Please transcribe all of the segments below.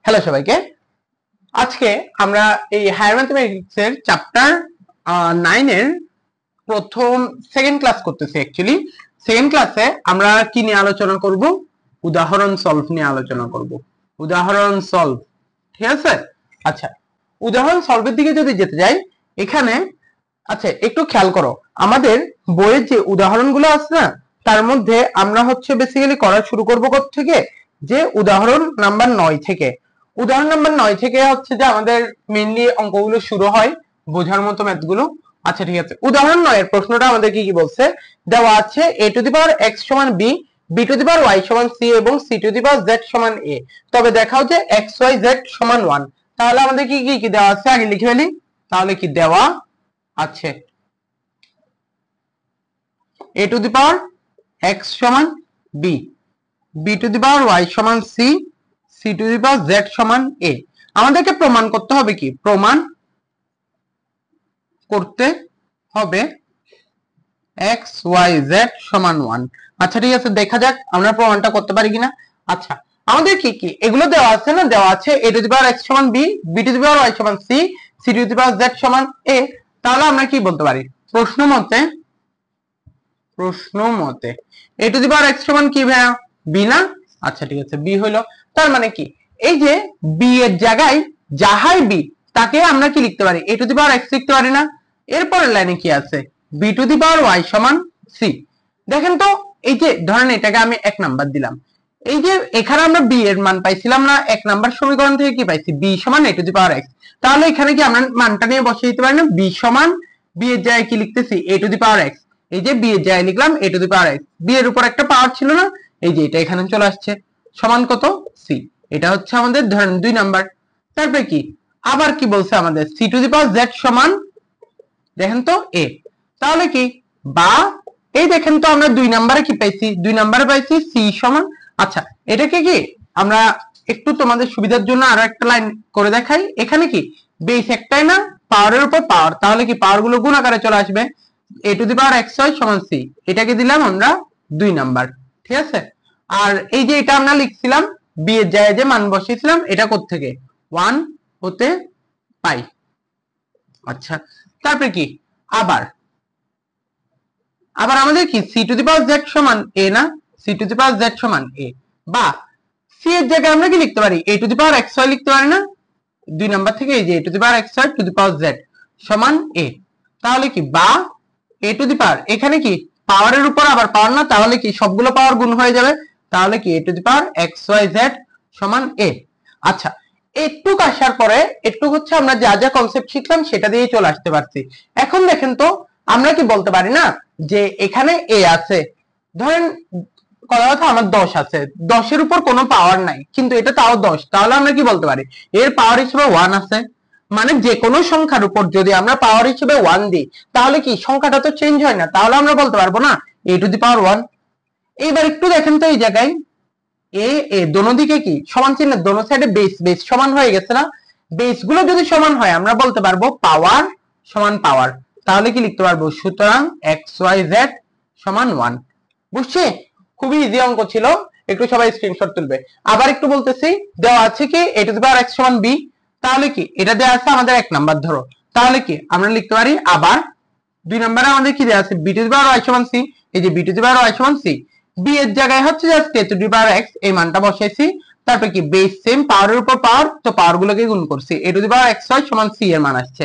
Hello সবাইকে, আজকে আমরা এই হায়ার ম্যাথমেটিক্স এর চ্যাপ্টার 9 এর প্রথম সেকেন্ড ক্লাস করতেছি। অ্যাকচুয়ালি সেকেন্ড ক্লাসে আমরা কি নিয়ে আলোচনা করব? উদাহরণ সলভ নিয়ে আলোচনা করব। উদাহরণ সলভ, ঠিক আছে? আচ্ছা, উদাহরণ সলভের দিকে যদি যেতে যাই, এখানে আচ্ছা একটু খেয়াল করো, আমাদের বইয়ের যে উদাহরণগুলো আছে না, তার মধ্যে আমরা বেসিক্যালি করা শুরু করব কোথা থেকে? যে উদাহরণ নাম্বার 9 থেকে। উদাহরণ নাম্বার 9 থেকে যে আমাদের মেইনলি অঙ্কগুলো শুরু হয়, বোঝার মতো ম্যাথগুলো। আচ্ছা ঠিক আছে, উদাহরণ 9 এর প্রশ্নটা আমাদের কি বলছে? দেওয়া আছে a to the power x সমান b, b to the power y সমান c এবং c two the power z সমান a। তবে দেখাও যে x y z সমান 1। তাহলে আমাদের কি দেওয়া আছে আগে লিখে ফেলি। তাহলে কি দেওয়া আছে? a to the power x সমান b, b to the power y সমান c, c two the power z সমান a। আমাদেরকে প্রমাণ করতে হবে কি? প্রমাণ করতে হবে x y z সমান 1। আচ্ছা ঠিক আছে, দেখা যাক আমরা প্রমাণটা করতে পারি কিনা। আচ্ছা, আমাদের কি এগুলো দেওয়া আছে না? দেওয়া আছে a to the power x সমান b, b to the power y সমান c, c two the power z সমান a। তাহলে আমরা কি বলতে পারি? প্রশ্ন মতে a to the power x সমান কি ভাইয়া? b না? আচ্ছা ঠিক আছে, b হলো। তার মানে কি, এই যে b এর জায়গায় যাহাই b, তাকে আমরা কি লিখতে পারি? a to the power x লিখতে পারি না? এরপরের লাইনে কি আছে? b to the power y সমান c। দেখেন তো, এই যে ধরেন এটাকে আমি 1 নাম্বার দিলাম, এই যে এখানে আমরা b এর মান পাইছিলাম না, 1 নাম্বার সমীকরণ থেকে কি পাইছি? b সমান a to the power x। তাহলে এখানে কি আমরা মানটা নিয়ে বসিয়ে দিতে পারি না? b সমান, b এর জায়গায় কি লিখতেছি? a to the power x। এই যে b এর জায়গায় লিখলাম a to the power x, b এর উপর একটা পাওয়ার ছিল না, এই যে এটা এখানে চলে আসছে, সমান কত? c। এটা হচ্ছে আমাদের ধরেন 2 নাম্বার। তারপরে কি আবার কি বলছে আমাদের? c two the power z সমান, দেখেন তো a। তাহলে কি বা এই দেখেন তো আমরা 2 নম্বরে কি পাইছি? 2 নম্বরে পাইছি c সমান। আচ্ছা, এটাকে কি আমরা একটু তোমাদের সুবিধার জন্য আরো একটা লাইন করে দেখাই। এখানে কি বেস একটাই না, পাওয়ারের উপর পাওয়ার, তাহলে কি পাওয়ার গুলো গুণ আকারে চলে আসবে। a to the power xy সমান c, এটাকে দিলাম আমরা 2 নাম্বার, ঠিক আছে? আর এই যে এটা আমরা লিখছিলাম b এর জায়গায় যে মান বসিয়েছিলাম, এটা কোথা থেকে? 1 হতে পাই। আচ্ছা, তারপরে কি আবার আমাদের কি c two the power z সমান a না? c two the power z সমান a, বা c এর জায়গায় আমরা কি লিখতে পারি? a to the power xy লিখতে পারি না? 2 নাম্বার থেকে এই যে a to the power xy two the power z সমান a। তাহলে কি বা a টু দি পাওয়ার, এখানে কি পাওয়ারের উপর আবার পাওয়ার না, তাহলে কি সবগুলো পাওয়ার গুণ হয়ে যাবে। তাহলে কি a to the power xyz সমান a। আচ্ছা, একটু আসার পরে একটু আমরা যা যা কনসেপ্ট শিখলাম সেটা দিয়ে চলে আসতে পারছি। এখন দেখেন তো, আমরা কি বলতে পারি না যে এখানে a আছে, ধরেন কথা আমার 10 আছে, 10 এর উপর কোনো পাওয়ার নাই, কিন্তু এটা তাও 10, তাহলে আমরা কি বলতে পারি? এর পাওয়ার হিসেবে 1 আছে। মানে যে কোনো সংখ্যার উপর যদি আমরা পাওয়ার হিসেবে 1 দিই, তাহলে কি সংখ্যাটা তো চেঞ্জ হয় না, তাহলে আমরা বলতে পারবো না a টু দি পাওয়ার 1। এইবার একটু দেখেন তো, এই জায়গায় এ দোনো দিকে কি সমান চিহ্ন, দোনো সাইডে বেস সমান হয়ে গেছে না? বেস গুলো যদি সমান হয়, আমরা বলতে পারবো পাওয়ার সমান পাওয়ার। তাহলে কি লিখতে পারবো? সুতরাং xyz সমান 1। বুঝছি? খুবই ইজি অঙ্ক ছিল, একটু সবাই স্ক্রিনশট তুলবে। আবার একটু বলতেছি, দেওয়া আছে কি a to the power x সমান b। তাহলে কি এটা দেওয়া আছে আমাদের 1 নাম্বার ধরো, তাহলে কি আমরা লিখতে পারি আবার 2 নম্বরে আমাদের কি দেওয়া আছে? b to the power y সমান c। এই যে b to the power y সমান c, b এর জায়গায় just a to the power x, এই মানটা বসাইছি। তারপর কি বেস সেম, পাওয়ারের উপর পাওয়ার, তো পাওয়ার গুলোকে গুণ করছি, a to the power xy সমান c এর মান আসছে।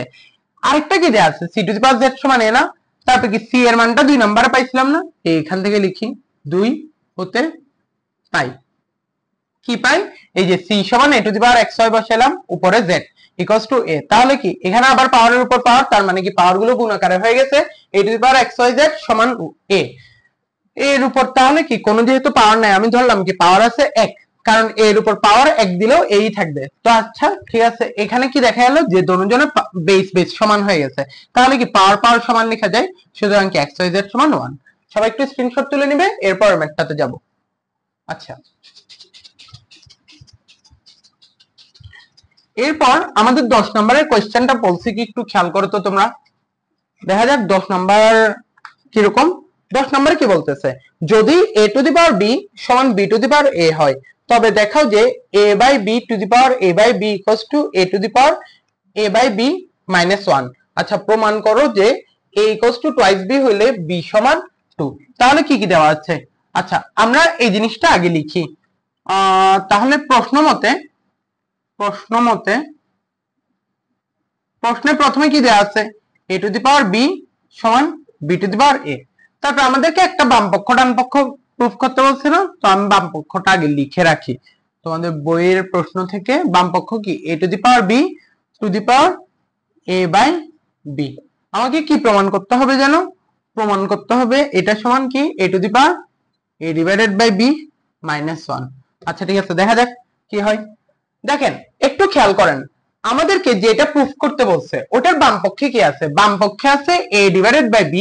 আরেকটা কি দেওয়া আছে? c two the power z সমান a না? তারপর কি c এর মানটা 2 নম্বরে পাইছিলাম না, এইখান থেকে লিখি 2 হতে পাই। কি পাই? এই যে c সমান a to the power xy বসাইলাম, উপরে z ইকুয়ালস টু a। তাহলে কি এখানে আবার পাওয়ারের উপর পাওয়ার, তার মানে কি পাওয়ার গুলো গুণ আকারে হয়ে গেছে, a to the power xyz সমান a। এর উপর তাহলে কি কোনো যেহেতু পাওয়ার নাই, আমি ধরলাম কি পাওয়ার আছে 1, কারণ এর উপর পাওয়ার 1 দিলেও এই থাকবে। তো আচ্ছা ঠিক আছে, এখানে কি দেখা গেল যে দুজনের বেস সমান হয়ে গেছে, তাহলে কি পাওয়ার সমান লেখা যায়। সুতরাং কি xyz সমান 1। সবাই একটু স্ক্রিনশট তুলে নিবে, এরপর ম্যাথটাতে যাব। আচ্ছা, এরপর আমাদের 10 নম্বরের কোশ্চেনটা বলছি কি, একটু খেয়াল করো তো তোমরা। দেখা যাক 10 নাম্বার কিরকম। 10 নম্বরে কি বলতেছে? যদি a to the power b সমান b to the power a হয়, তবে দেখাও যে a by b to the power a by b equals to a to the power a by b minus 1। আচ্ছা প্রমাণ করো যে a equals to twice b হইলে b সমান 2। তাহলে কি কি দেওয়া আছে? আচ্ছা আমরা এই জিনিসটা আগে লিখি। তাহলে প্রশ্নে প্রথমে কি দেওয়া আছে? a to the power b সমান b to the power a। তারপর আমাদেরকে একটা বামপক্ষ ডানপক্ষ প্রুফ করতে বলছে না, তো আমি বামপক্ষটা আগে লিখে রাখি। তোমাদের বইয়ের প্রশ্ন থেকে বামপক্ষ কি a to the power b to the power a by b। আমাকে কি প্রমাণ করতে হবে জানো? প্রমাণ করতে হবে এটা সমান কি a to the power a divided by b minus 1। আচ্ছা ঠিক আছে, দেখা যাক কি হয়। দেখেন একটু খেয়াল করেন, আমাদেরকে যেটা প্রুফ করতে বলছে ওটার বাম পক্ষে কি আছে? বাম পক্ষে আছে a divided by b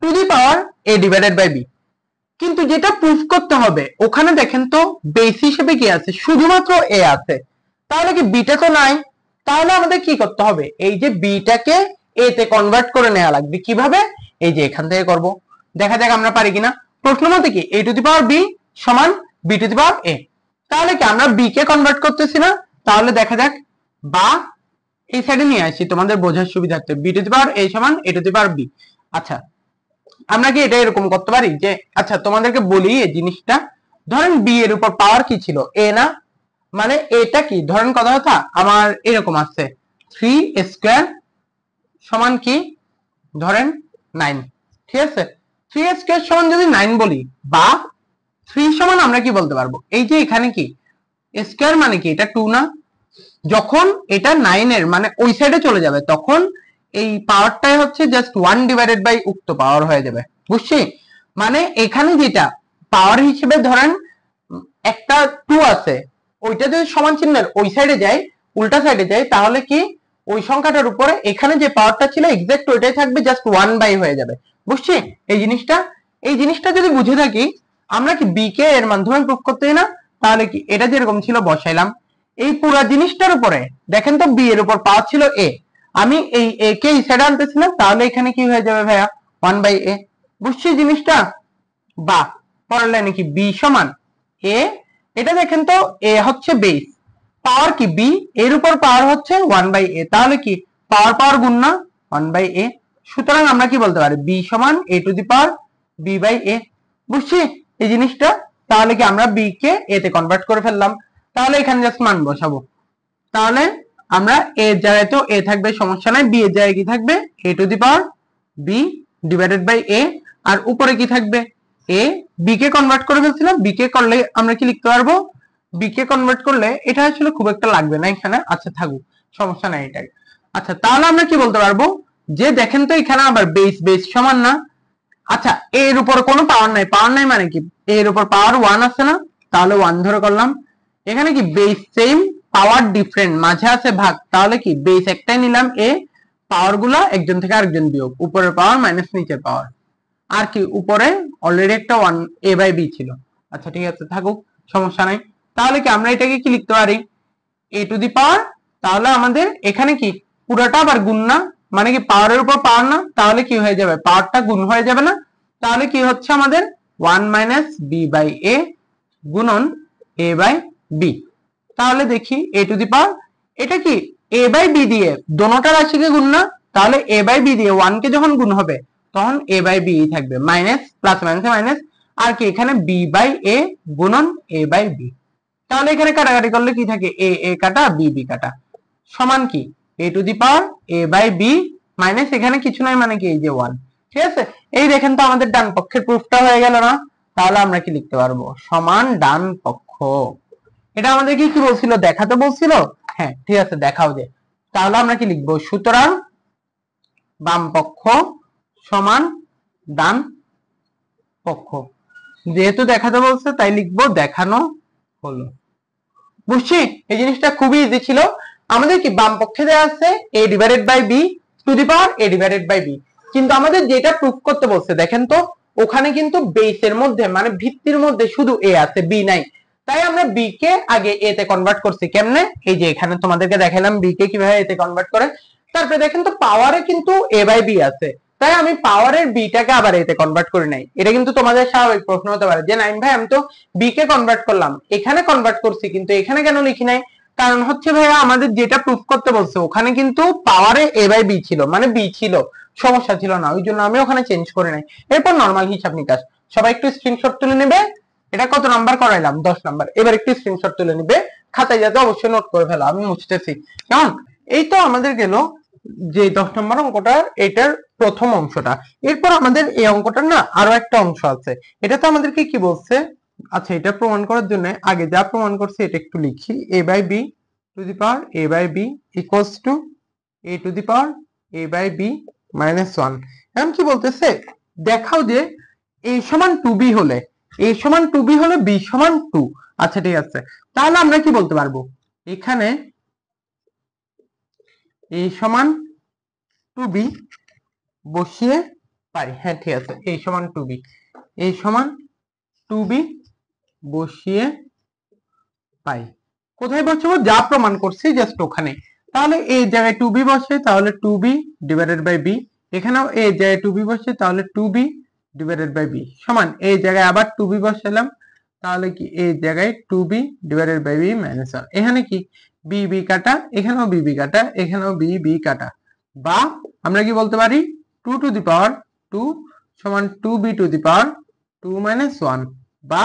to the power a divided by b। কিন্তু যেটা প্রুফ করতে হবে ওখানে দেখেন তো বেস হিসেবে কি আছে? শুধুমাত্র a আছে, তাহলে কি বিটা তো নাই। তাহলে আমাদের কি করতে হবে? এই যে বিটাকে a তে কনভার্ট করে নেওয়া লাগবে। কিভাবে? এই যে এখান থেকে করব, দেখা যাক আমরা পারি কিনা। প্রশ্ন মতে কি a to the power b সমান b to the power a। তাহলে কি আমরা b কে কনভার্ট করতেছি না? তাহলে দেখা যাক, বা এই সাইডে নিয়ে আসি তোমাদের বোঝার সুবিধার্থে, b to the power a সমান a to the power b। আচ্ছা আমরা কি এটা এরকম করতে পারি যে, আচ্ছা তোমাদেরকে বলি এই জিনিসটা, ধরেন b এর উপর পাওয়ার কি ছিল? a না, মানে এটা কি ধরেন কথা আমার এরকম আছে 3 স্কয়ার সমান কি ধরেন 9। ঠিক আছে, 3 স্কয়ার সমান যদি 9 বলি, বা 3 সমান আমরা কি বলতে পারবো? এই যে এখানে কি স্কয়ার মানে কি এটা 2 না, যখন এটা 9 এর মানে ওই সাইডে চলে যাবে তখন এই পাওয়ারটাই হচ্ছে জাস্ট 1 ডিভাইডেড বাই উক্ত পাওয়ার হয়ে যাবে। বুঝছি? মানে এখানে যেটা পাওয়ার হিসেবে ধরেন একটা 2 আছে, ওইটা যদি সমান চিহ্নের ওই সাইডে যায়, উল্টা সাইডে যায়, তাহলে কি ওই সংখ্যাটার উপরে এখানে যে পাওয়ারটা ছিল এক্সাক্ট ওইটাই থাকবে, জাস্ট 1 বাই হয়ে যাবে। বুঝছি এই জিনিসটা যদি বুঝে থাকি, আমরা কি b কে এর মাধ্যমে প্রুফ করতেই না? তাহলে কি এটা যেরকম ছিল বসাইলাম, এই পুরো জিনিসটার উপরে দেখেন তো b এর উপর পাওয়ার ছিল a, আমি এই a কে এই সাইডে আনতেছি না, তাহলে এখানে কি হয়ে যাবে ভাইয়া 1 বাই a। বুঝছি জিনিসটা? বা পরের লাইনে কি b সমান a, এটা দেখেন তো a হচ্ছে বেস, পাওয়ার কি b, এর উপর পাওয়ার হচ্ছে 1 বাই a, তাহলে কি পাওয়ার পাওয়ার গুণ না 1 বাই a। সুতরাং আমরা কি বলতে পারি? b সমান a to the power b by a। বুঝছি এই জিনিসটা? তাহলে কি আমরা b কে a তে কনভার্ট করে ফেললাম। তাহলে এখানে জাস্ট মান বসাবো, তাহলে আমরা a এর জায়গায় তো a থাকবে, সমস্যা নাই, b এর জায়গায় কি থাকবে? a to the power b divided by a, আর উপরে কি থাকবে? a। b কে কনভার্ট করে ফেলছিলাম, b কে করলে আমরা কি লিখতে পারবো? b কে কনভার্ট করলে এটা আসলে খুব একটা লাগবে না এখানে, আচ্ছা থাকুক, সমস্যা নাই এটাই। আচ্ছা তাহলে আমরা কি বলতে পারবো? যে দেখেন তো এখানে আবার বেস সমান না। আচ্ছা a এর উপর কোনো পাওয়ার নাই মানে কি a এর উপর পাওয়ার 1 আছে না, তাহলে 1 ধরে করলাম। এখানে কি বেস সেম, পাওয়ার ডিফারেন্ট, মাঝে আছে ভাগ, তাহলে কি বেস একটাই নিলাম a, পাওয়ার গুলা একজন থেকে আরেকজন বিয়োগ, উপরের পাওয়ার মাইনাস নিচের পাওয়ার, আর কি উপরে অলরেডি একটা 1 a বাই b ছিল। আচ্ছা ঠিক আছে থাকুক, সমস্যা নাই। তাহলে কি আমরা এটাকে কি লিখতে পারি? a টু দি পাওয়ার, তাহলে আমাদের এখানে কি পুরোটা আবার গুণ না, মানে কি পাওয়ারের উপর পাওয়ার না, তাহলে কি হয়ে যাবে? পাওয়ারটা গুণ হয়ে যাবে না, তাহলে কি হচ্ছে আমাদের 1 মাইনাস b বাই a গুণন a বাই b। তাহলে দেখি a টু দি পাওয়ার, এটা কি a বাই b দিয়ে দোনোটা রাশিকে গুণ না, তাহলে a বাই b দিয়ে 1 কে যখন গুণ হবে তখন a বাই b থাকবে, মাইনাস প্লাস মাইনাসে মাইনাস, আর কি এখানে b বাই a গুণন a বাই b। তাহলে এখানে কাটাকাটি করলে কি থাকে? a a কাটা b b কাটা, সমান কি a to the power a by b minus এখানে কিছু নাই মানে কি এই যে 1। ঠিক আছে, এই দেখেন তো আমাদের ডান পক্ষের প্রুফটা হয়ে গেল না। তাহলে আমরা কি লিখতে পারবো? সমান ডান পক্ষ। এটা আমাদেরকে কি বলছিল? দেখাতে বলছিল। হ্যাঁ ঠিক আছে, দেখাও যে। তাহলে আমরা কি লিখবো? সুতরাং বাম পক্ষ সমান ডান পক্ষ। যেহেতু দেখাতে বলছে তাই লিখবো দেখানো হলো। বুঝছি এই জিনিসটা খুবই ইজি ছিল। আমাদের কি বাম পক্ষে দেওয়া আছে a divided by b to the power a divided by b, কিন্তু আমাদের যেটা প্রুফ করতে বলছে দেখেন তো ওখানে কিন্তু বেসের মধ্যে মানে ভিত্তির মধ্যে শুধু a আছে, b নাই, তাই আমরা b কে আগে a তে কনভার্ট করছি। কেমনে? এই যে এখানে তোমাদেরকে দেখালাম b কে কিভাবে a তে কনভার্ট করে। তারপরে দেখেন তো পাওয়ারে কিন্তু a বাই b আছে, তাই আমি পাওয়ারের বিটাকে আবার এতে কনভার্ট করে নাই। এটা কিন্তু তোমাদের স্বাভাবিক প্রশ্ন হতে পারে যে নাইম ভাই আমি তো বি কে কনভার্ট করলাম, এখানে কনভার্ট করছি কিন্তু এখানে কেন লিখি নাই? কারণ হচ্ছে ভাইয়া আমাদের যেটা প্রুফ করতে বলছে ওখানে কিন্তু পাওয়ারে এ বাই বি ছিল, মানে বি ছিল, সমস্যা ছিল না, ওই জন্য আমি ওখানে চেঞ্জ করে নাই। এরপর নরমাল হিসাব নিকাশ। সবাই একটু স্ক্রিনশট তুলে নেবে। এটা কত নাম্বার করাইলাম? 10 নাম্বার। এবার একটু স্ক্রিনশট তুলে নিবে, খাতায় যাতে অবশ্যই নোট করে ফেলো, আমি মুছতেছি। কেমন? এই তো আমাদের গেল যে 10 নম্বর অঙ্কটা, এটার প্রথম অংশটা। এরপর আমাদের এই অঙ্কটার না আরো একটা অংশ আছে। এটা তো আমাদেরকে কি বলছে? আচ্ছা, এটা প্রমাণ করার জন্য আগে যা প্রমাণ করছি এটা একটু লিখি। a by B to the power a by B equals to a to the power a by B minus 1। এখন কি বলতেছে? দেখাও যে a সমান 2b হলে, a সমান 2b হলে b সমান 2। আচ্ছা ঠিক আছে, তাহলে আমরা কি বলতে পারবো? এখানে a সমান 2b বসিয়ে পারি। হ্যাঁ ঠিক আছে, a সমান 2b, a সমান 2b বসিয়ে পাই। কোথায় বসাবো? যা প্রমাণ করছি জাস্ট ওখানে। তাহলে এই জায়গায় 2b বসে, তাহলে 2b ডিভাইডেড বাই b। এখানেও এই জায়গায় 2b বসে, তাহলে 2b ডিভাইডেড বাই b সমান এই জায়গায় আবার 2b বসালাম, তাহলে কি এই জায়গায় 2b divided by b minus 1। এখানে কি b b কাটা, এখানেও b b কাটা, এখানেও b b কাটা। বা আমরা কি বলতে পারি? 2 টু দি পাওয়ার 2 সমান 2b two the power 2 minus 1। বা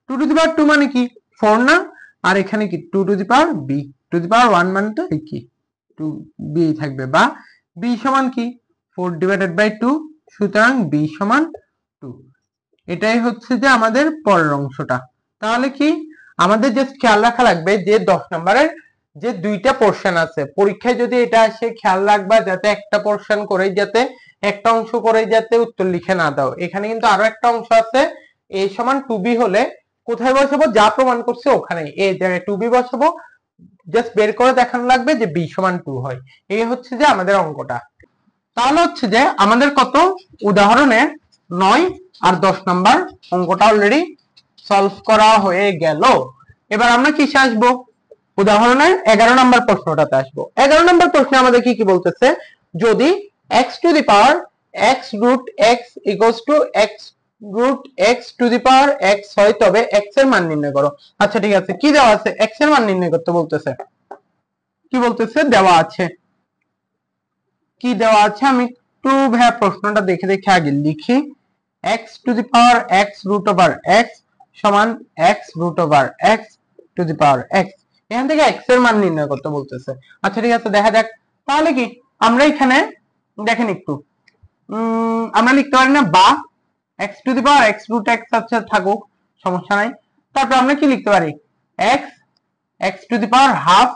2 টু দি পাওয়ার 2 মানে কি 4 না? আর এখানে কি 2 to the power b to the power 1 মানে তো কি 2b থাকবে। বা b সমান কি 4 ডিভাইডেড বাই 2, সুতরাং b সমান 2। এটাই হচ্ছে যে আমাদের পরের অংশটা। তাহলে কি আমাদের জাস্ট খেয়াল রাখা লাগবে যে 10 নম্বরের যে দুইটা পোরশন আছে, পরীক্ষায় যদি এটা আসে খেয়াল রাখবা যাতে একটা পোরশন করে, যাতে একটা অংশ করে যাতে উত্তর লিখে না দাও। এখানে কিন্তু আরো একটা অংশ আছে, a সমান 2b হলে কোথায় বসাবো? যা প্রমাণ করছে ওখানে এই জায়গায় 2b বসাবো, জাস্ট বের করে দেখানো লাগবে যে b সমান 2 হয়। এই হচ্ছে যে আমাদের অঙ্কটা। তাহলে হচ্ছে যে আমাদের কত উদাহরণে 9 আর 10 নাম্বার অঙ্কটা অলরেডি সলভ করা হয়ে গেল। এবার আমরা কিসে আসবো? উদাহরণের 11 নাম্বার প্রশ্নটাতে আসবো। 11 নাম্বার প্রশ্নে আমাদের কি কি বলতেছে? যদি x to the power x root x equals to x root x to the power x হয় তবে x এর মান নির্ণয় করো। আচ্ছা ঠিক আছে, কি দেওয়া আছে? x এর মান নির্ণয় করতে বলতেছে। কি বলতেছে? দেওয়া আছে। কি দেওয়া আছে আমি একটু ভাইয়া প্রশ্নটা দেখে দেখে আগে লিখি। x to the power x root over x সমান x root over x to the power x। এখান থেকে x এর মান নির্ণয় করতে বলতেছে। আচ্ছা ঠিক আছে, দেখা যাক। তাহলে কি আমরা এখানে দেখেন একটু আমরা লিখতে পারি না? বা x to the power x root x আচ্ছা থাকুক, সমস্যা নাই। তারপর আমরা কি লিখতে পারি? x x to the power have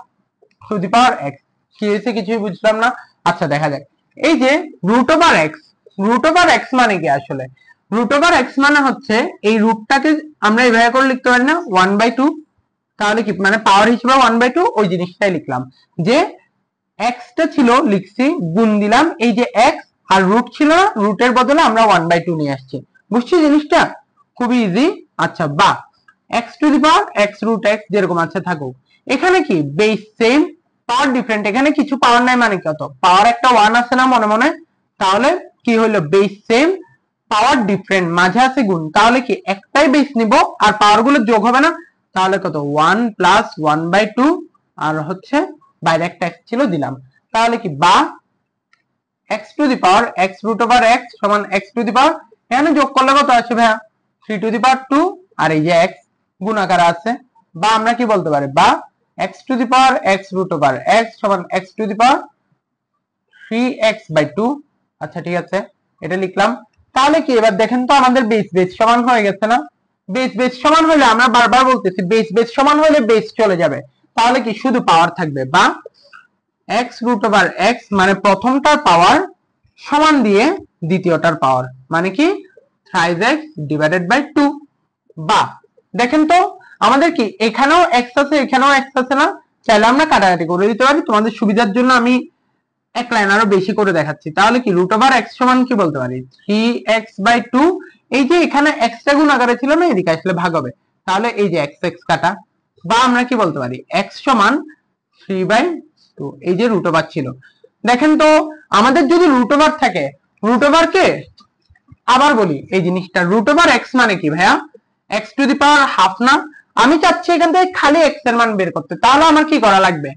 to the power x। কি হয়েছে? কিছুই বুঝলাম না। আচ্ছা দেখা যাক। এই যে root over X, root over X মানে কি আসলে? রুট ওভার এক্স মানে হচ্ছে এই রুটটাকে আমরা এইভাবে করে লিখতে পারি না 1/2। তাহলে কি মানে পাওয়ার হিসেবে 1/2, ওই জিনিসটাই লিখলাম যে এক্সটা ছিল লিখছি, গুণ দিলাম এই যে এক্স, আর রুট ছিল না, রুটের বদলে আমরা 1/2 নিয়ে আসছি। বুঝছি জিনিসটা? খুবই ইজি। আচ্ছা, বা X to the power X root X যেরকম আছে থাকুক। এখানে কি বেস সেম, পাওয়ার ডিফারেন্ট, এখানে কিছু পাওয়ার নাই মানে কত? পাওয়ার একটা 1 আছে না মনে মনে? তাহলে কি হলো? বেস সেম, পাওয়ার ডিফারেন্ট, মাঝে আছে গুণ। তাহলে কি একটাই বেস নিব আর পাওয়ার গুলো যোগ হবে না? তাহলে কত? 1 প্লাস 1/2 আর হচ্ছে বাইরে একটা x ছিল দিলাম। তাহলে কি বা x to the power x root over x সমান x টু দি পাওয়ার, এখানে যোগ করলে কত আসে ভাইয়া? 3 টু দি পাওয়ার 2 আর এই যে x গুণ আকারে আছে। বা আমরা কি বলতে পারি? বা x to the power x root over x সমান x to the power 3x/2। আচ্ছা ঠিক আছে, এটা লিখলাম। তাহলে কি এবার দেখেন তো আমাদের বেস বেস সমান হয়ে গেছে না? বেস বেস সমান হলে আমরা বারবার বলতেছি বেস বেস সমান হলে বেস চলে যাবে, তাহলে কি শুধু পাওয়ার থাকবে। বা x রুট ওভার x মানে প্রথমটার পাওয়ার সমান দিয়ে দ্বিতীয়টার পাওয়ার, মানে কি 3x ডিভাইডেড বাই 2। বা দেখেন তো আমাদের কি এখানেও x আছে এখানেও x আছে না? চাইলে আমরা কাটাকাটি করে দিতে পারি, তোমাদের সুবিধার জন্য আমি এক লাইন আরো বেশি করে দেখাচ্ছি। তাহলে কি রুট ওভার x সমান কি বলতে পারি? 3x/2। এই যে এখানে x টা গুণ আকারে ছিল না, এদিকে আসলে ভাগ হবে, তাহলে এই যে x x কাটা। বা আমরা কি বলতে পারি? x সমান 3/2। এই যে রুট ওভার ছিল, দেখেন তো আমাদের যদি রুট ওভার থাকে, রুট ওভার কে আবার বলি এই জিনিসটা, রুট ওভার এক্স মানে কি ভাইয়া, x to the power half না? আমি চাচ্ছি এখান থেকে খালি এক্স এর মান বের করতে, তাহলে আমার কি করা লাগবে,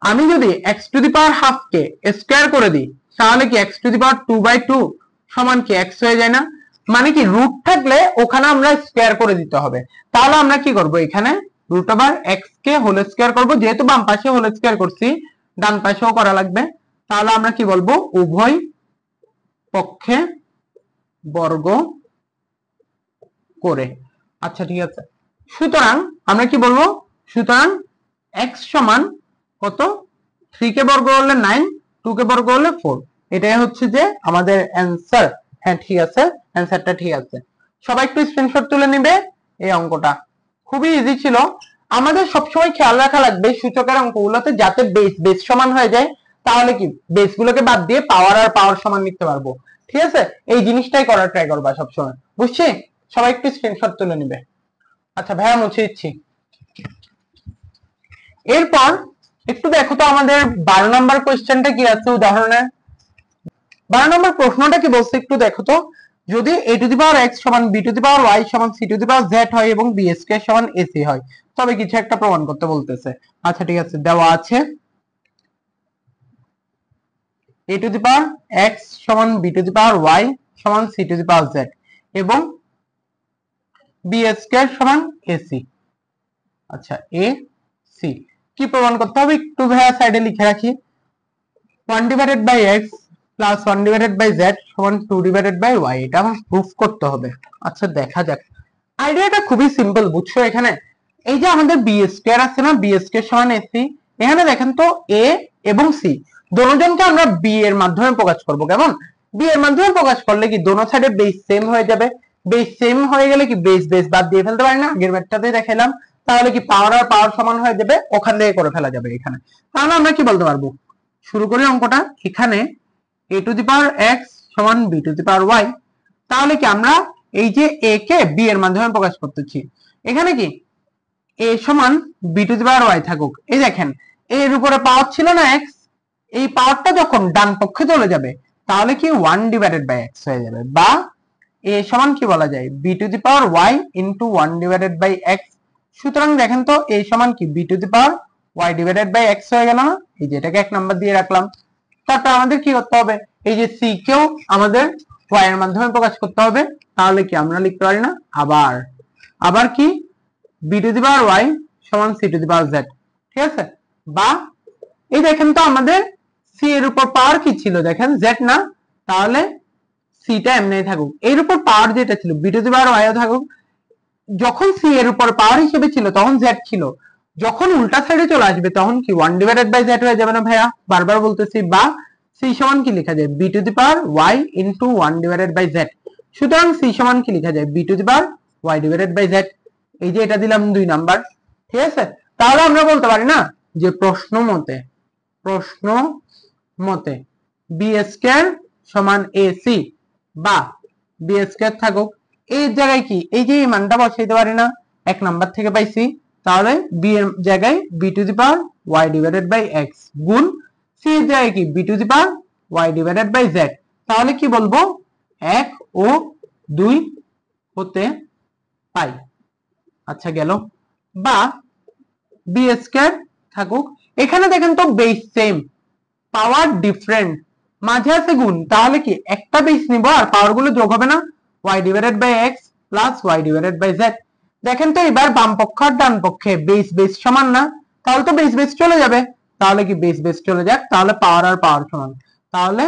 আমি যদি x to the power half K square করে দিই তাহলে কি এক্স টু দি পাওয়ার 2/2 সমান কি এক্স হয়ে যায় না? মানে কি রুট থাকলে ওখানে আমরা স্কয়ার করে দিতে হবে। তাহলে আমরা কি করব, এখানে রুট ওভার এক্স কে হোল স্কয়ার করব, যেহেতু বাম পাশে হোল স্কয়ার করছি ডান পাশেও করা লাগবে। তাহলে আমরা কি বলবো, উভয় পক্ষে বর্গ করে। আচ্ছা ঠিক আছে, সুতরাং আমরা কি বলবো, সুতরাং x সমান কত, 3 কে বর্গ করলে 9, 2 কে বর্গ করলে 4, এটাই হচ্ছে যে আমাদের অ্যানসার। হ্যাঁ ঠিক আছে, অ্যানসারটা ঠিক আছে। সবাই একটু স্ক্রিনশট তুলে নিবে। এই অঙ্কটা খুবই ইজি ছিল। আমাদের সবসময় খেয়াল রাখা লাগবে সূচকের অঙ্কগুলোতে যাতে বেস বেস সমান হয়ে যায়, তাহলে কি বেস গুলোকে বাদ দিয়ে পাওয়ার আর পাওয়ার সমান লিখতে পারবো। ঠিক আছে, এই জিনিসটাই করার ট্রাই করবা সবসময়, বুঝছি? সবাই একটু স্ক্রিনশট তুলে নিবে। আচ্ছা ভাইয়া মুছে দিচ্ছি। এরপর একটু দেখো তো আমাদের 12 নম্বর কোশ্চেনটা কি আছে উদাহরণে। 12 নম্বর প্রশ্নটা কি বলছে একটু দেখো তো, যদি a to the power x সমান b to the power y সমান c two the power z হয় এবং b স্কয়ার সমান ac হয় তবে কিছু একটা প্রমাণ করতে বলতেছে। আচ্ছা ঠিক আছে, দেওয়া আছে a to the power x সমান b to the power y সমান c two the power z এবং b স্কয়ার সমান ac। আচ্ছা a c কি প্রমাণ করতে হবে একটু ভাইয়া সাইডে লিখে রাখি, 1 divided by x plus 1 divided by z সমান 2 ডিভাইডেড বাই y, এটা আমার প্রুফ করতে হবে। আচ্ছা দেখা যাক, আইডিয়াটা খুবই সিম্পল বুঝছো। এখানে এই যে আমাদের b স্কয়ার আছে না, b স্কয়ার সমান ac, এখানে দেখেন তো a এবং c দুজনকে আমরা b এর মাধ্যমে প্রকাশ করব। কেমন, b এর মাধ্যমে প্রকাশ করলে কি দোনো সাইডে বেস সেম হয়ে যাবে, বেস সেম হয়ে গেলে কি বেস বেস বাদ দিয়ে ফেলতে পারি না, আগের ম্যাথটাতে দেখাইলাম। তাহলে কি পাওয়ার আর পাওয়ার সমান হয়ে যাবে, ওখান থেকে করে ফেলা যাবে এখানে। তাহলে আমরা কি বলতে পারবো, শুরু করি অঙ্কটা। এখানে a to the power x সমান b to the power y, তাহলে কি আমরা এই যে a কে b এর মাধ্যমে প্রকাশ করতেছি, এখানে কি a সমান b to the power y থাকুক। এই দেখেন a এর উপরে পাওয়ার ছিল না x, এই পাওয়ারটা যখন ডান পক্ষে চলে যাবে তাহলে কি 1 ডিভাইডেড বাই x হয়ে যাবে, বা a সমান কি বলা যায় b to the power y into 1 divided by x। সুতরাং দেখেন তো a সমান কি b to the power y divided by x হয়ে গেল না, এই যে এটাকে 1 নাম্বার দিয়ে রাখলাম। তারপর আমাদের কি করতে হবে, এই যে c কেও আমাদের y এর মাধ্যমে প্রকাশ করতে হবে। তাহলে কি আমরা লিখতে পারি না, আবার কি b to the power y সমান c two the power z। ঠিক আছে, বা এই দেখেন তো আমাদের c এর উপর পাওয়ার কি ছিল, দেখেন z না, তাহলে c টা এমনি থাকুক, এর উপর পাওয়ার যেটা ছিল b to the power y ও থাকুক। যখন c এর উপর পাওয়ার হিসেবে ছিল তখন z ছিল, যখন উল্টা সাইডে চলে আসবে তখন কি 1 ডিভাইডেড বাই z হয়ে যাবে না ভাইয়া, বারবার বলতেছি। বা c সমান কি লেখা যায় b to the power y into 1 divided by z। সুতরাং c সমান কি লেখা যায় b to the power y divided by z। এই যে এটা দিলাম 2 নাম্বার। ঠিক আছে, তাহলে আমরা বলতে পারি না যে প্রশ্ন মতে b স্কয়ার সমান ac, বা b স্কয়ার থাকুক, এই জায়গায় কি এই যে এই মানটা বসাইতে পারি না, 1 নাম্বার থেকে পাইছি। তাহলে b এর জায়গায় b to the power y divided by x গুণ c এর জায়গায় কি b to the power y divided by z। তাহলে কি বলবো, 1 ও 2 হতে পাই। আচ্ছা গেল, বা b স্কয়ার থাকুক, এখানে দেখেন তো বেস সেম পাওয়ার ডিফারেন্ট, মাঝে আছে গুণ, তাহলে কি একটা বেস নিব আর পাওয়ার গুলো যোগ হবে না, y divided by x plus y divided by z। দেখেন তো এবার বাম পক্ষ আর ডান পক্ষে বেস বেস সমান না, তাহলে তো বেস বেস চলে যাবে, তাহলে কি বেস বেস চলে যাক, তাহলে পাওয়ার আর পাওয়ার সমান, তাহলে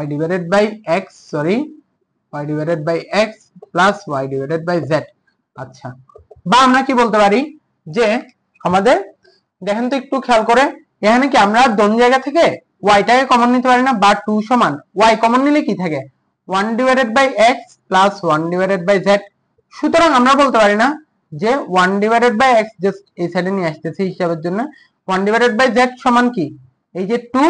y divided by x y divided by x plus y divided by z। আচ্ছা, বা আমরা কি বলতে পারি যে আমাদের দেখেন তো একটু খেয়াল করে, এখানে কি আমরা দোন জায়গা থেকে y টাকে কমন নিতে পারি না, বা 2 সমান y কমন নিলে কি থাকে 1 divided by x plus 1 divided by z। সুতরাং আমরা বলতে পারি না যে 1 ডিভাইডেড বাই x, জাস্ট এই সাইডে নিয়ে আসতেছি হিসাবের জন্য, 1 ডিভাইডেড বাই z সমান কি এই যে 2,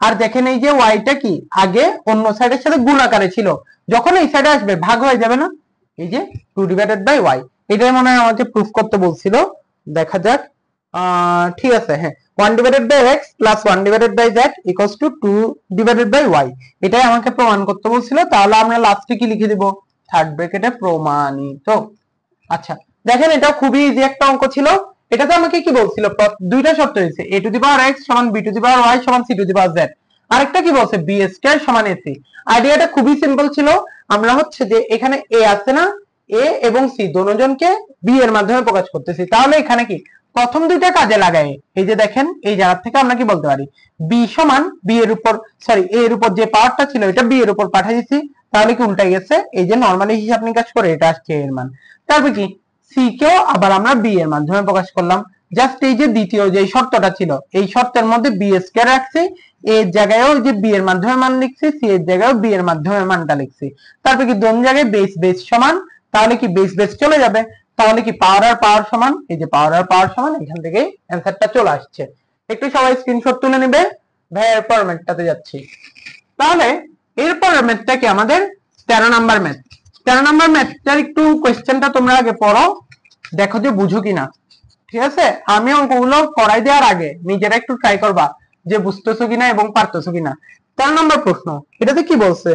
আর দেখেন এই যে y টা কি আগে অন্য সাইডের সাথে গুণ আকারে ছিল, যখন এই সাইডে আসবে ভাগ হয়ে যাবে না, এই যে 2 ডিভাইডেড বাই y। এটাই মনে হয় আমাকে প্রুফ করতে বলছিল, দেখা যাক। ঠিক আছে, হ্যাঁ 1 divided by x plus 1 divided by z equals to 2 divided by y। এটাই আমাকে প্রমাণ করতে বলছিল, তাহলে আমরা লাস্টে কি লিখে দিব, থার্ড ব্র্যাকেটে প্রমাণিত। আচ্ছা দেখেন, এটা খুবই ইজি একটা অঙ্ক ছিল। এটাতে আমাকে কি বলছিল, দুইটা শর্ত রয়েছে, a to the power x সমান b to the power y সমান c two the power z। আরেকটা কি বলছে, b স্কয়ার সমান ac। আইডিয়াটা খুবই সিম্পল ছিল। আমরা হচ্ছে যে এখানে a আছে না, a এবং c দুজনকে b এর মাধ্যমে প্রকাশ করতেছি। তাহলে এখানে কি প্রথম দুইটা কাজে লাগাই, এই যে দেখেন এই জায়গা থেকে আমরা কি বলতে পারি, b সমান b এর উপর সরি a এর উপর যে পাওয়ারটা ছিল এটা b এর উপর পাঠিয়ে দিছি, তাহলে কি উল্টাই গেছে, এই যে নরমালি হিসাব নিকাশ করে এটা আসছে a এর মান। তারপর কি c কেও আবার আমরা b এর মাধ্যমে প্রকাশ করলাম। জাস্ট এই যে দ্বিতীয় যে শর্তটা ছিল, এই শর্তের মধ্যে b স্কয়ার রাখছি, a এর জায়গায়ও যে b এর মাধ্যমে মান লিখছি, c এর জায়গায়ও b এর মাধ্যমে মানটা লিখছি। তারপর কি দোনো জায়গায় বেস বেস সমান, তাহলে কি বেস বেস চলে যাবে, তাহলে কি পাওয়ার আর পাওয়ার সমান, এই যে পাওয়ার আর পাওয়ার সমান, এখান থেকে অ্যানসারটা চলে আসছে। একটু সবাই স্ক্রিনশট তুলে নেবে। ভাইয়ের পরের ম্যাথটাতে যাচ্ছি। তাহলে এরপরের ম্যাথটা কি আমাদের 13 নাম্বার ম্যাথ। 13 নাম্বার ম্যাথটার একটু কোশ্চেনটা তোমরা আগে পড়ো, দেখো যে বুঝো কিনা, ঠিক আছে? আমি অঙ্কগুলো করাই দেওয়ার আগে নিজেরা একটু ট্রাই করবা যে বুঝতেছো কিনা এবং পারতেছো কিনা। 13 নম্বর প্রশ্ন, এটাতে কি বলছে,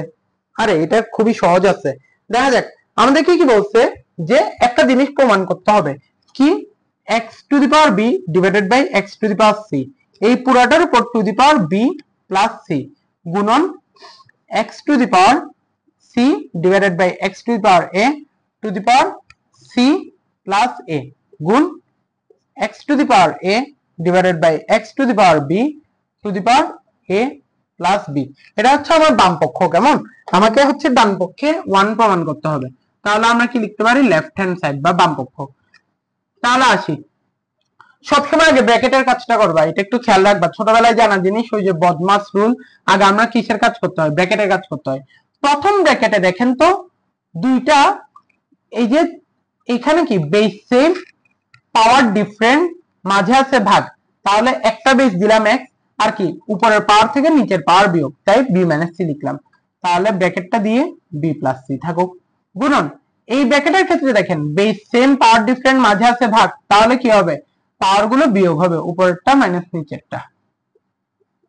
আরে এটা খুবই সহজ আছে, দেখা যাক। আমাদের কি বলছে যে একটা জিনিস প্রমাণ করতে হবে, কি x to the power b divided by x to the power c, এই পুরাটার উপর to the power b plus c গুণন x to the power c divided by x to the power a to the power c plus a গুণ x to the power a divided by x to the power b to the power a plus b। এটা হচ্ছে আমার বাম পক্ষ, কেমন? আমাকে হচ্ছে ডান পক্ষে 1 প্রমাণ করতে হবে, তাহলে আমরা কি লিখতে পারি, লেফট হ্যান্ড সাইড বা বাম পক্ষ। তাহলে আসি, সবসময় আগে ব্র্যাকেটের কাজটা করবা, এটা একটু খেয়াল রাখবা, ছোটবেলায় জানা জিনিস, ওই যে বদমাস রুল, আগে আমরা কিসের কাজ করতে হয়, ব্র্যাকেটের কাজ করতে হয়। প্রথম ব্র্যাকেটে দেখেন তো দুইটা, এই যে এখানে কি বেস সেম পাওয়ার ডিফারেন্ট, মাঝে আছে ভাগ, তাহলে একটা বেস দিলাম x, আর কি উপরের পাওয়ার থেকে নিচের পাওয়ার বিয়োগ, তাই b মাইনাস c লিখলাম। তাহলে ব্র্যাকেটটা দিয়ে b প্লাস c থাকুক, গুণন এই ব্র্যাকেটের ক্ষেত্রে দেখেন বেস সেম পাওয়ার ডিফারেন্ট, মাঝে আছে ভাগ, তাহলে কি হবে, পাওয়ার গুলো বিয়োগ হবে, উপরেরটা মাইনাস নিচেরটা,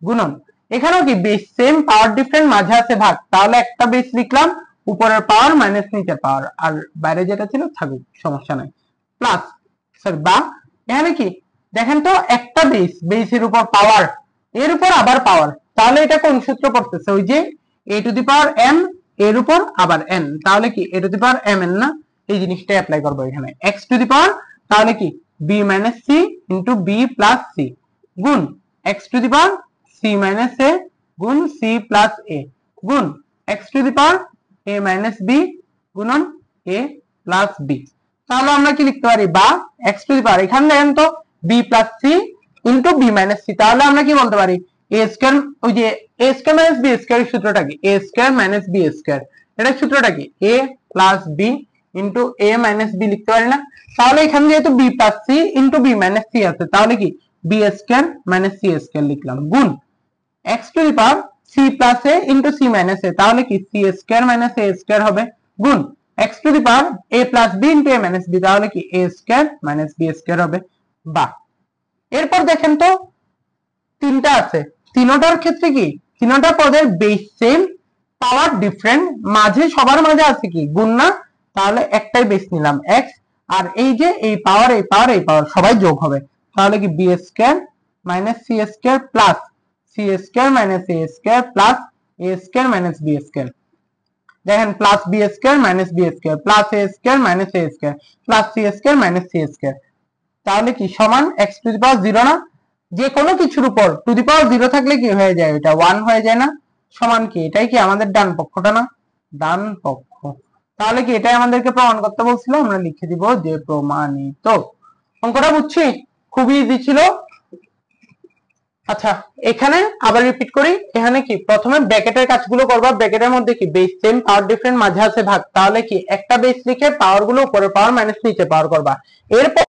গুণন এখানেও কি বেস সেম পাওয়ার ডিফারেন্ট, মাঝে আছে ভাগ, তাহলে একটা বেস লিখলাম, উপরের পাওয়ার মাইনাস নিচের পাওয়ার, আর বাইরে যেটা ছিল থাকুক, সমস্যা নাই, প্লাস সরি বা এখানে কি দেখেন তো একটা বেস, বেসের উপর পাওয়ার, এর উপর আবার পাওয়ার, তাহলে এটা কোন সূত্র পড়তেছে, ওই যে a to the power m এর উপর আবার n, তাহলে কি a to the power m n না, এই জিনিসটা অ্যাপ্লাই করব এখানে, x টু দি পাওয়ার, তাহলে কি b minus c into b plus c গুণ x to the power c minus a গুণ c প্লাস a গুণ x to the power a minus b গুণন a প্লাস b। তাহলে আমরা কি লিখতে পারি, বা x টু দি পাওয়ার, এখানে দেখেন তো b plus c into b minus c, তাহলে আমরা কি বলতে পারি, a স্কয়ার, ওই যে a square minus b square এর সূত্রটা কি, a square minus b square, এটার সূত্রটা কি a plus b into a minus b লিখতে পারি না? তাহলে এখানে যেহেতু b plus c into b minus c আছে, তাহলে কি b square minus c square লিখলাম, গুণ x to the power c plus a into c minus a, তাহলে কি c square minus a square হবে, গুণ x to the power a plus b into a minus b, তাহলে কি a square minus b square হবে, বা। এরপর দেখেন তো তিনটা আছে, তিনটার ক্ষেত্রে কি তিনটা পদের বেস সেম পাওয়ার ডিফারেন্ট, মাঝে সবার মাঝে আছে কি গুণ না, তাহলে একটাই বেস নিলাম x, আর এই যে এই পাওয়ার এই পাওয়ার এই পাওয়ার সবাই যোগ হবে, তাহলে কি b square minus c square plus c square minus a square plus a square minus b square. দেখেন plus b square minus b square plus a square minus a square plus c square minus c square, তাহলে কি সমান x to the পাওয়ার 0 না, যে কোনো কিছুর উপর to the পাওয়ার 0 থাকলে কি হয়ে যায়, এটা 1 হয়ে যায় না, সমান কি এটাই কি আমাদের ডান পক্ষটা না, ডান পক্ষ। তাহলে কি এটাই আমাদেরকে প্রমাণ করতে বলছিল, আমরা লিখে দিব যে প্রমাণিত। অঙ্কটা বুঝছি, খুবই ইজি ছিল। আচ্ছা এখানে আবার রিপিট করি, এখানে কি প্রথমে ব্র্যাকেটের কাজগুলো করবা, ব্র্যাকেটের মধ্যে কি বেস সেম পাওয়ার ডিফারেন্ট, মাঝে আছে ভাগ, তাহলে কি একটা বেস লিখে পাওয়ার গুলো উপরে পাওয়ার মাইনাস নিচে পাওয়ার করবা, এরপর